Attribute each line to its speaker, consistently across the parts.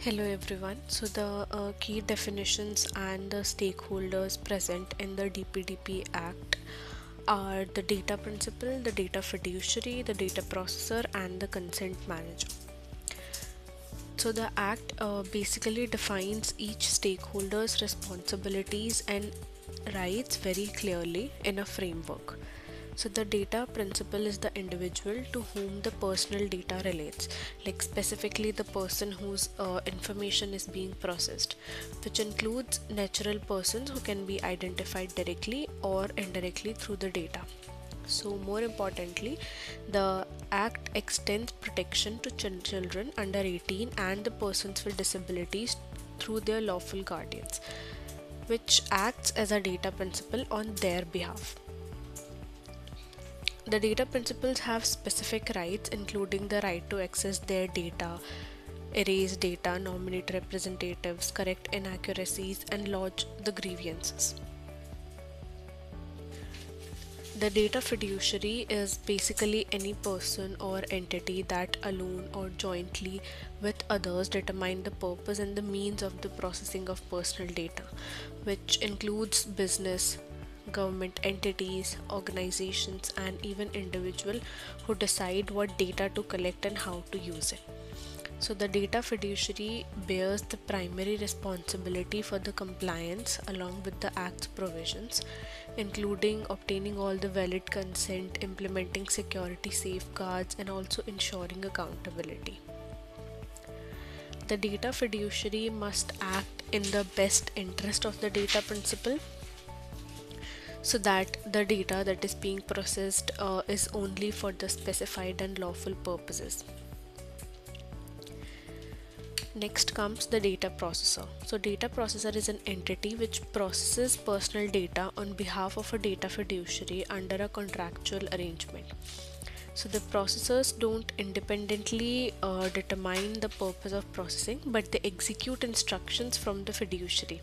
Speaker 1: Hello everyone. So the key definitions and the stakeholders present in the DPDP Act are the data principal, the data fiduciary, the data processor, and the consent manager. So the Act basically defines each stakeholder's responsibilities and rights very clearly in a framework. So the data principal is the individual to whom the personal data relates, like specifically the person whose information is being processed, which includes natural persons who can be identified directly or indirectly through the data. So more importantly, the Act extends protection to children under 18 and the persons with disabilities through their lawful guardians, which acts as a data principal on their behalf. The data principals have specific rights, including the right to access their data, erase data, nominate representatives, correct inaccuracies, and lodge the grievances. The data fiduciary is basically any person or entity that alone or jointly with others determine the purpose and the means of the processing of personal data, which includes business, government entities, organizations, and even individuals who decide what data to collect and how to use it. So the data fiduciary bears the primary responsibility for the compliance along with the Act's provisions, including obtaining all the valid consent, implementing security safeguards, and also ensuring accountability. The data fiduciary must act in the best interest of the data principal so that the data that is being processed is only for the specified and lawful purposes. Next comes the data processor. So data processor is an entity which processes personal data on behalf of a data fiduciary under a contractual arrangement. So the processors don't independently determine the purpose of processing, but they execute instructions from the fiduciary.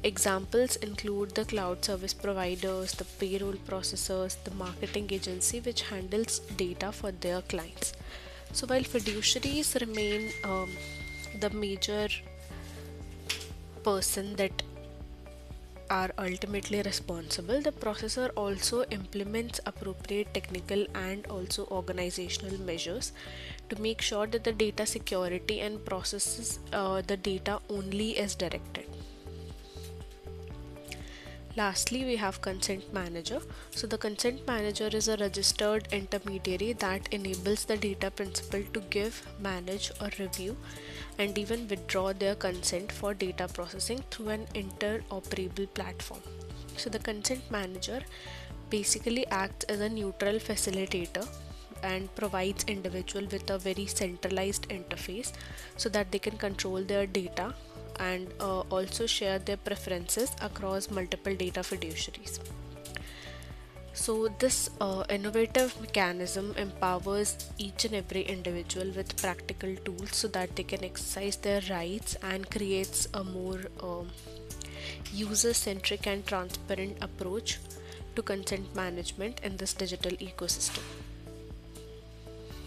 Speaker 1: Examples include the cloud service providers, the payroll processors, the marketing agency which handles data for their clients. So while fiduciaries remain the major person that are ultimately responsible, the processor also implements appropriate technical and also organizational measures to make sure that the data security and processes the data only as directed. Lastly, we have consent manager. So the consent manager is a registered intermediary that enables the data principal to give, manage or review and even withdraw their consent for data processing through an interoperable platform. So the consent manager basically acts as a neutral facilitator and provides individual with a very centralized interface so that they can control their data and also share their preferences across multiple data fiduciaries. So this innovative mechanism empowers each and every individual with practical tools so that they can exercise their rights and creates a more user-centric and transparent approach to consent management in this digital ecosystem.